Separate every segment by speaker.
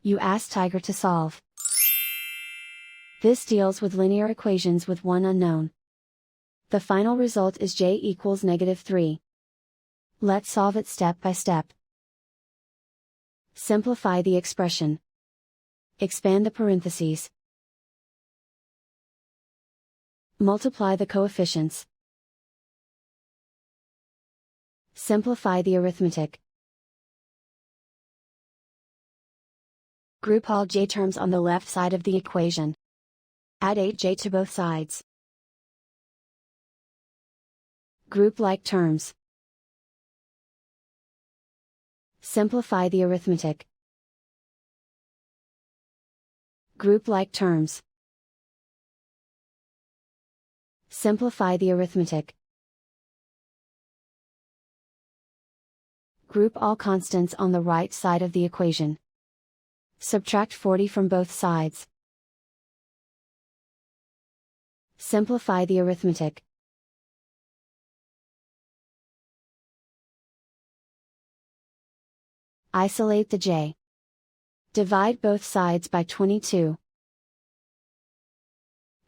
Speaker 1: You ask Tiger to solve. This deals with linear equations with one unknown. The final result is j equals -3. Let's solve it step by step. Simplify the expression. Expand the parentheses. Multiply the coefficients. Simplify the arithmetic. Group all j terms on the left side of the equation. Add 8j to both sides. Group like terms. Simplify the arithmetic. Group like terms. Simplify the arithmetic. Group all constants on the right side of the equation. Subtract 40 from both sides. Simplify the arithmetic. Isolate the j. Divide both sides by 22.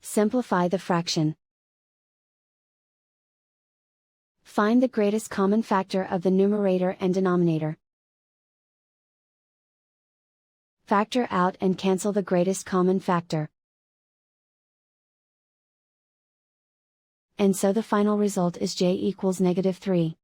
Speaker 1: Simplify the fraction. Find the greatest common factor of the numerator and denominator. Factor out and cancel the greatest common factor. And so the final result is j equals -3.